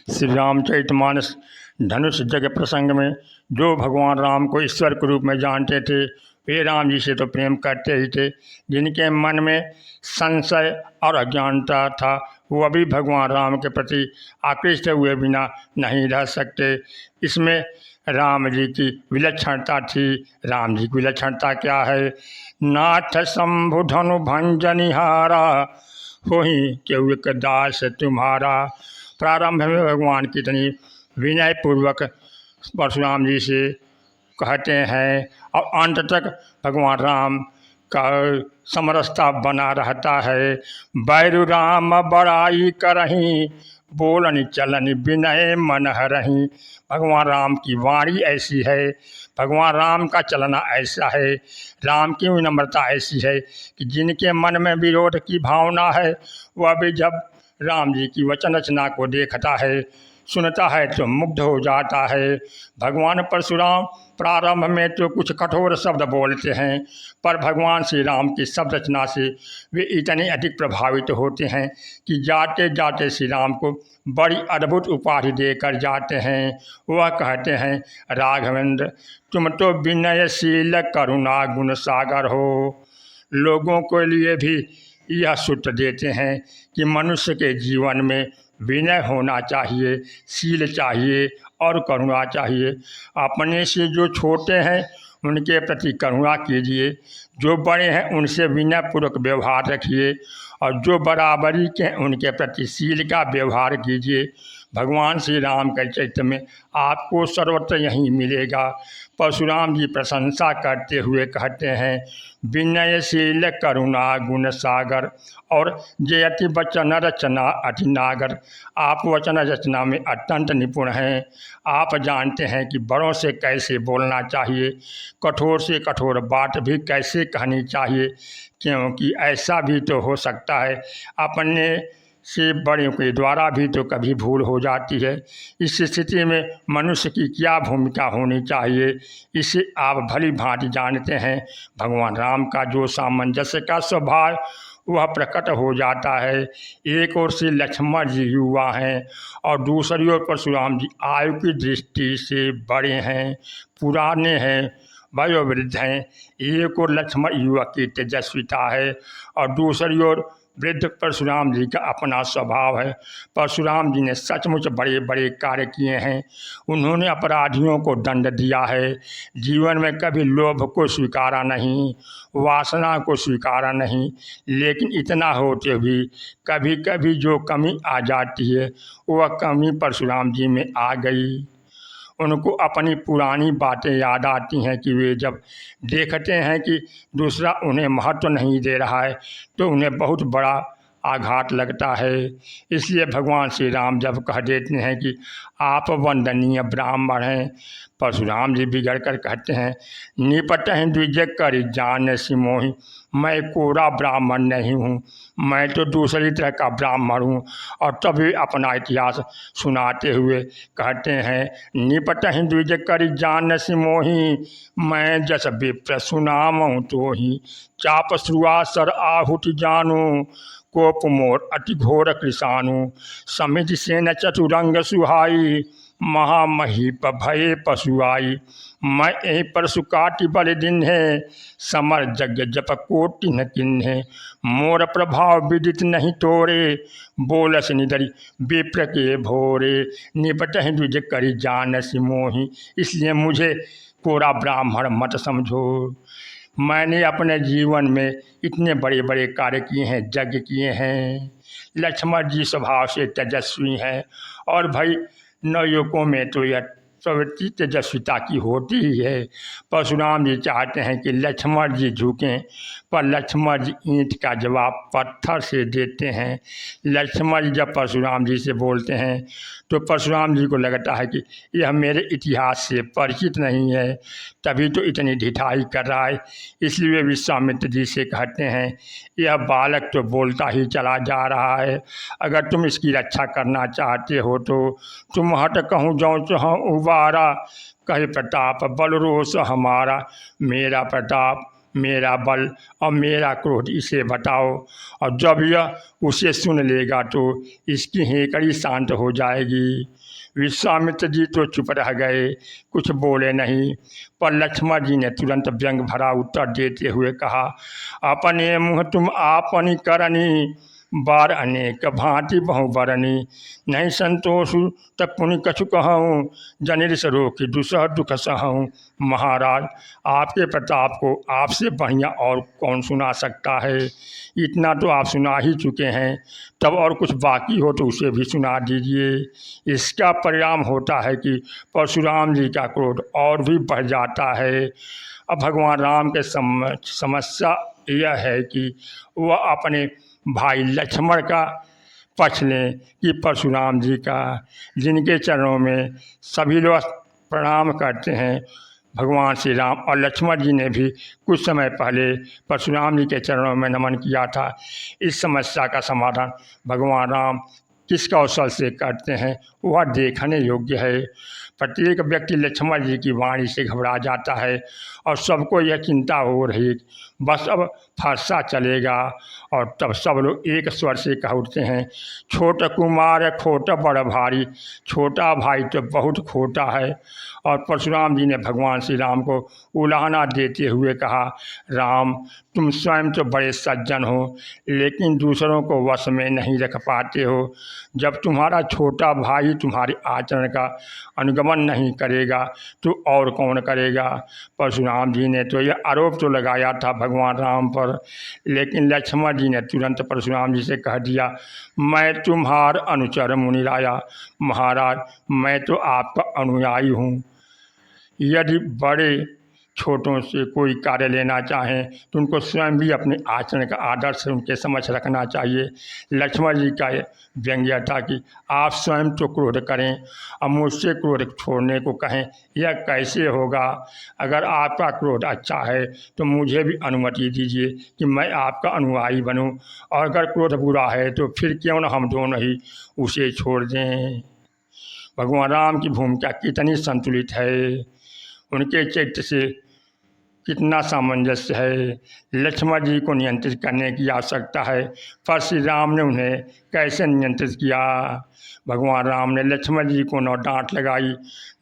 श्री रामचरितमानस धनुष जग प्रसंग में जो भगवान राम को ईश्वर के रूप में जानते थे वे राम जी से तो प्रेम करते ही थे। जिनके मन में संशय और अज्ञानता था वो अभी भगवान राम के प्रति आकृष्ट हुए बिना नहीं रह सकते। इसमें राम जी की विलक्षणता थी। राम जी की विलक्षणता क्या है? नाथ शंभु धनु भंजनिहारा होहि केहु एक दास तुम्हारा। प्रारंभ में भगवान कितनी विनय पूर्वक परशुराम जी से कहते हैं और अंत तक भगवान राम का समरसता बना रहता है। बैरु राम बड़ाई करहीं बोलनि चलनि विनय मन हरहीं। भगवान राम की वाणी ऐसी है, भगवान राम का चलना ऐसा है, राम की विनम्रता ऐसी है कि जिनके मन में विरोध की भावना है वह भी जब राम जी की वचन रचना को देखता है सुनता है तो मुग्ध हो जाता है। भगवान परशुराम प्रारंभ में तो कुछ कठोर शब्द बोलते हैं पर भगवान श्री राम की शब्द रचना से वे इतने अधिक प्रभावित होते हैं कि जाते जाते श्री राम को बड़ी अद्भुत उपाधि देकर जाते हैं। वह कहते हैं, राघवेंद्र तुम तो विनयशील करुणा गुण सागर हो। लोगों के लिए भी यह सूत्र देते हैं कि मनुष्य के जीवन में विनय होना चाहिए, शील चाहिए और करुणा चाहिए। अपने से जो छोटे हैं उनके प्रति करुणा कीजिए, जो बड़े हैं उनसे विनयपूर्वक व्यवहार रखिए और जो बराबरी के हैं उनके प्रति शील का व्यवहार कीजिए। भगवान श्री राम के चरित्र में आपको सर्वत्र यही मिलेगा। परशुराम जी प्रशंसा करते हुए कहते हैं, विनयशील करुणा गुण सागर और जयति वचन रचना अति नागर। आप वचन रचना में अत्यंत निपुण हैं। आप जानते हैं कि बड़ों से कैसे बोलना चाहिए, कठोर से कठोर बात भी कैसे कहनी चाहिए, क्योंकि ऐसा भी तो हो सकता है अपने से बड़ों के द्वारा भी तो कभी भूल हो जाती है। इस स्थिति में मनुष्य की क्या भूमिका होनी चाहिए इसे आप भली भांति जानते हैं। भगवान राम का जो सामंजस्य का स्वभाव वह प्रकट हो जाता है। एक ओर से लक्ष्मण जी युवा हैं और दूसरी ओर परशुराम जी आयु की दृष्टि से बड़े हैं, पुराने हैं, वयोवृद्ध हैं। एक ओर लक्ष्मण युवक की तेजस्विता है और दूसरी ओर वृद्ध परशुराम जी का अपना स्वभाव है। परशुराम जी ने सचमुच बड़े बड़े कार्य किए हैं। उन्होंने अपराधियों को दंड दिया है, जीवन में कभी लोभ को स्वीकारा नहीं, वासना को स्वीकारा नहीं, लेकिन इतना होते भी कभी कभी जो कमी आ जाती है वह कमी परशुराम जी में आ गई। उनको अपनी पुरानी बातें याद आती हैं कि वे जब देखते हैं कि दूसरा उन्हें महत्व नहीं दे रहा है तो उन्हें बहुत बड़ा आघात लगता है। इसलिए भगवान श्री राम जब कह देते हैं कि आप वंदनीय ब्राह्मण हैं, परशुराम जी बिगड़ कर कहते हैं, निपट हैं द्विज कर जान सिमोही। मैं कोरा ब्राह्मण नहीं हूँ, मैं तो दूसरी तरह का ब्राह्मण हूँ। और तभी अपना इतिहास सुनाते हुए कहते हैं, निपट हैं द्विज कर जान सिमोही। मैं जस विप्र सुनामऊँ तो ही चाप श्रुआ सर आहुति जानू। कोप मोर अति घोर कृषाणु समिज सेन चतुरंग सुहाई। महामहीप भये पशुआई मैं यही परशु काटि बल दिन्हे। समर जग जप कोटि न किन्हे मोर प्रभाव विदित नहीं तोरे। बोलस निदरी विप्र के भोरे निपट द्विज करी जान सिमोही। इसलिए मुझे कोरा ब्राह्मण मत समझो। मैंने अपने जीवन में इतने बड़े बड़े कार्य किए हैं, यज्ञ किए हैं। लक्ष्मण जी स्वभाव से तेजस्वी हैं और भाई नवयुवकों में तो यह प्रवृत्ति तेजस्विता की होती ही है। परशुराम जी चाहते हैं कि लक्ष्मण जी झुकें पर लक्ष्मण जी ईंट का जवाब पत्थर से देते हैं। लक्ष्मण जी जब परशुराम जी से बोलते हैं तो परशुराम जी को लगता है कि यह मेरे इतिहास से परिचित नहीं है, तभी तो इतनी ढिठाई कर रहा है। इसलिए वे विश्वामित्र जी से कहते हैं, यह बालक तो बोलता ही चला जा रहा है, अगर तुम इसकी रक्षा करना चाहते हो तो तुम हट कहूँ जाऊँ तो उबारा। कहे प्रताप बल रोष हमारा, मेरा प्रताप मेरा बल और मेरा क्रोध इसे बताओ। और जब यह उसे सुन लेगा तो इसकी हेकड़ी शांत हो जाएगी। विश्वामित्र जी तो चुप रह गए, कुछ बोले नहीं। पर लक्ष्मण जी ने तुरंत व्यंग भरा उत्तर देते हुए कहा, अपने मुँह तुम आपनी करनी, बार अनेक भांति बहुबरनी। नहीं संतोषु तब पुनि कछु कहूँ, जनिर सरो की दुसह दुख सहूँ। महाराज, आपके प्रताप को आपसे बढ़िया और कौन सुना सकता है। इतना तो आप सुना ही चुके हैं, तब और कुछ बाकी हो तो उसे भी सुना दीजिए। इसका परिणाम होता है कि परशुराम जी का क्रोध और भी बढ़ जाता है। अब भगवान राम के समस्या यह है कि वह अपने भाई लक्ष्मण का पक्ष लें कि परशुराम जी का, जिनके चरणों में सभी लोग प्रणाम करते हैं। भगवान श्री राम और लक्ष्मण जी ने भी कुछ समय पहले परशुराम जी के चरणों में नमन किया था। इस समस्या का समाधान भगवान राम किस कौशल से करते हैं वह देखने योग्य है। प्रत्येक व्यक्ति लक्ष्मण जी की वाणी से घबरा जाता है और सबको यह चिंता हो रही, बस अब फरसा चलेगा। और तब सब लोग एक स्वर से कह उठते हैं, छोट कुमार खोट बड़ भारी, छोटा भाई तो बहुत खोटा है। और परशुराम जी ने भगवान श्री राम को उलाहना देते हुए कहा, राम, तुम स्वयं तो बड़े सज्जन हो, लेकिन दूसरों को वश में नहीं रख पाते हो। जब तुम्हारा छोटा भाई तुम्हारे आचरण का अनुगमन नहीं करेगा तो और कौन करेगा। परशुराम जी ने तो यह आरोप तो लगाया था भगवान राम पर, लेकिन लक्ष्मण जी ने तुरंत परशुराम जी से कह दिया, मैं तुम्हार अनुचर मुनिराया। महाराज, मैं तो आपका अनुयायी हूँ। यदि बड़े छोटों से कोई कार्य लेना चाहें तो उनको स्वयं भी अपने आचरण का आदर्श उनके समक्ष रखना चाहिए। लक्ष्मण जी का व्यंग्य था कि आप स्वयं तो क्रोध करें और मुझसे क्रोध छोड़ने को कहें, यह कैसे होगा। अगर आपका क्रोध अच्छा है तो मुझे भी अनुमति दीजिए कि मैं आपका अनुयायी बनूं, और अगर क्रोध बुरा है तो फिर क्यों न हम दोनों ही उसे छोड़ दें। भगवान राम की भूमिका कितनी संतुलित है, उनके चरित्र से कितना सामंजस्य है। लक्ष्मण जी को नियंत्रित करने की आवश्यकता है, पर श्री राम ने उन्हें कैसे नियंत्रित किया। भगवान राम ने लक्ष्मण जी को न डांट लगाई,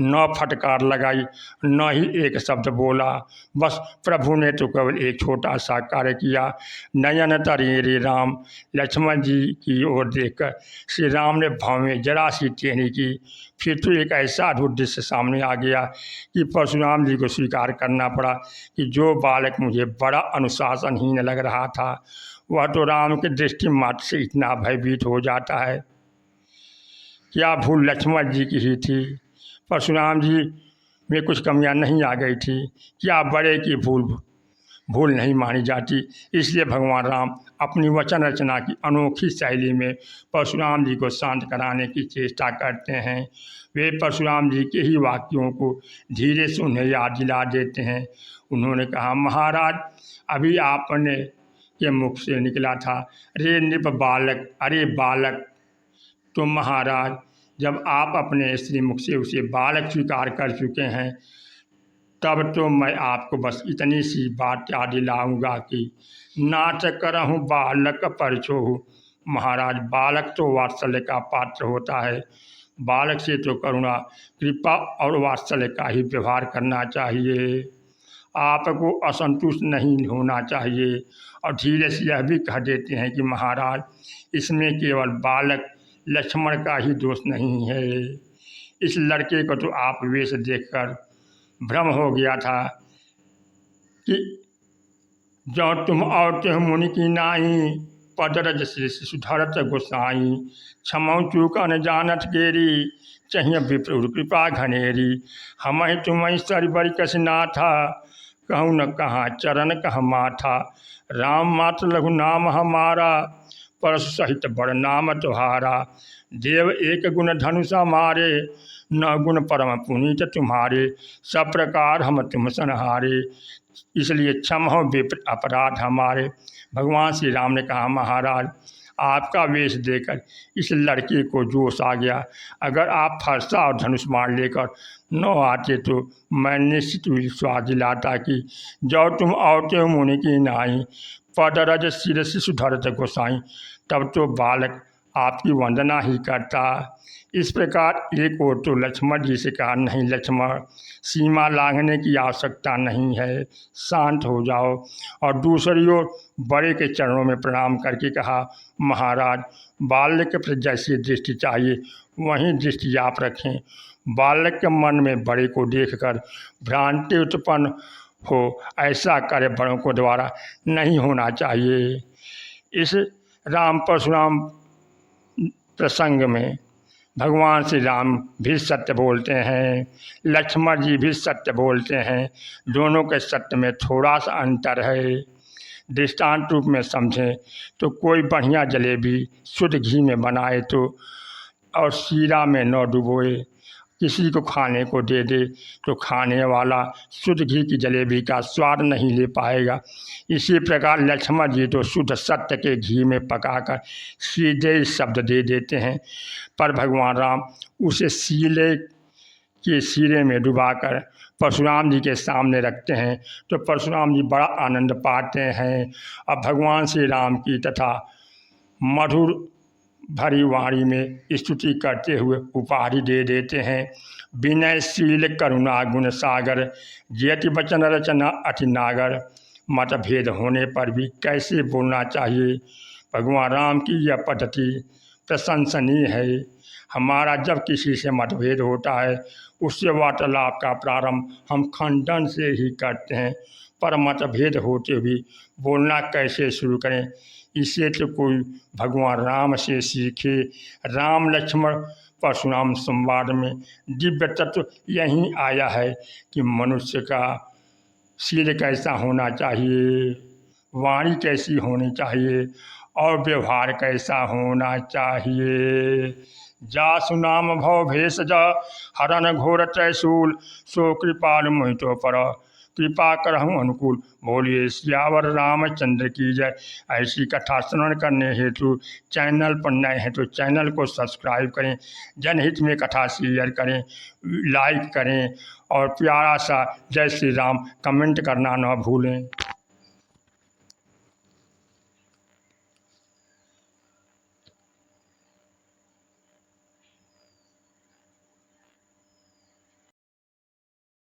न फटकार लगाई, न ही एक शब्द बोला। बस प्रभु ने तो केवल एक छोटा सा कार्य किया, नयन तरे रे राम। लक्ष्मण जी की ओर देखकर श्री राम ने भाव में जरा सी टेढ़ी की। फिर तो एक ऐसा अद्भुत दृश्य सामने आ गया कि परशुराम जी को स्वीकार करना पड़ा कि जो बालक मुझे बड़ा अनुशासनहीन लग रहा था, वह तो राम के दृष्टि मात्र से इतना भयभीत हो जाता है। क्या भूल लक्ष्मण जी की ही थी? परशुराम जी में कुछ कमियां नहीं आ गई थी? क्या बड़े की भूल नहीं मानी जाती? इसलिए भगवान राम अपनी वचन रचना की अनोखी शैली में परशुराम जी को शांत कराने की चेष्टा करते हैं। वे परशुराम जी के ही वाक्यों को धीरे से उन्हें याद दिला देते हैं। उन्होंने कहा, महाराज, अभी आपने के मुख से निकला था, रे नृप बालक, अरे बालक। तो महाराज, जब आप अपने श्री मुख से उसे बालक स्वीकार कर चुके हैं, तब तो मैं आपको बस इतनी सी बात याद दिलाऊंगा कि नाच करहूँ बालक पर छोहू। महाराज, बालक तो वात्सल्य का पात्र होता है। बालक से तो करुणा, कृपा और वात्सल्य का ही व्यवहार करना चाहिए। आपको असंतुष्ट नहीं होना चाहिए। और धीरे से यह भी कह देते हैं कि महाराज, इसमें केवल बालक लक्ष्मण का ही दोष नहीं है। इस लड़के को तो आप वेश देखकर भ्रम हो गया था कि जो तुम औते हो मुनि की नाई, पदरज श्री सुधरत गोसाई। क्षमौ चूक न जानत गेरी, चाहिए विप्र कृपा घनेरी। हम ही तुम सर बड़ी कसना था, कहूँ न कहाँ चरण कह माथा। राम मात्र लघु नाम हमारा, परशु सहित बड़ नाम तुम्हारा। देव एक गुण धनुषा मारे, न गुण परम पुनीत तुम्हारे। सब प्रकार हम तुम संहारे, इसलिए क्षम हो विप्र अपराध हमारे। भगवान श्री राम ने कहा, महाराज, आपका वेश देखकर इस लड़के को जोश आ गया। अगर आप फरसा और धनुष बाण लेकर न आते तो मैं निश्चित विश्वास दिलाता कि जो तुम औते मुनि की नाई पदरज सिर शिशु धरत गोसाई, तब तो बालक आपकी वंदना ही करता। इस प्रकार एक ओर तो लक्ष्मण जी से कहा, नहीं लक्ष्मण, सीमा लांघने की आवश्यकता नहीं है, शांत हो जाओ। और दूसरी ओर बड़े के चरणों में प्रणाम करके कहा, महाराज, बालक पर जैसी दृष्टि चाहिए वहीं दृष्टि आप रखें। बालक के मन में बड़े को देखकर भ्रांति उत्पन्न हो, ऐसा कार्य बड़ों को द्वारा नहीं होना चाहिए। इस राम परशुराम प्रसंग में भगवान श्री राम भी सत्य बोलते हैं, लक्ष्मण जी भी सत्य बोलते हैं। दोनों के सत्य में थोड़ा सा अंतर है। दृष्टांत रूप में समझें तो कोई बढ़िया जलेबी शुद्ध घी में बनाए तो और शीरा में न डुबोए किसी को खाने को दे दे तो खाने वाला शुद्ध घी की जलेबी का स्वाद नहीं ले पाएगा। इसी प्रकार लक्ष्मण जी तो शुद्ध सत्य के घी में पकाकर सीधे शब्द दे देते हैं, पर भगवान राम उसे सीले के सिरे में डुबाकर परशुराम जी के सामने रखते हैं तो परशुराम जी बड़ा आनंद पाते हैं। अब भगवान श्री राम की तथा मधुर भरी वाणी में स्तुति करते हुए उपाधि दे देते हैं, विनयशील करुणा गुण सागर, जयति वचन रचना अति नागर। मतभेद होने पर भी कैसे बोलना चाहिए, भगवान राम की यह पद्धति प्रशंसनीय है। हमारा जब किसी से मतभेद होता है उससे वार्तालाप का प्रारंभ हम खंडन से ही करते हैं, पर मतभेद होते भी बोलना कैसे शुरू करें, इसे तो कोई भगवान राम से सीखे। राम लक्ष्मण परशुराम संवाद में दिव्य तत्व यही आया है कि मनुष्य का शील कैसा होना चाहिए, वाणी कैसी होनी चाहिए और व्यवहार कैसा होना चाहिए। जासु नाम भव भेषज हरन घोर त्रैशूल, सो कृपाल मोहितो पर कृपा करहूँ अनुकूल। बोलिए सियावर रामचंद्र की जय। ऐसी कथा श्रवण करने हेतु चैनल पर नए हैं तो चैनल को सब्सक्राइब करें, जनहित में कथा शेयर करें, लाइक करें और प्यारा सा जय श्री राम कमेंट करना न भूलें।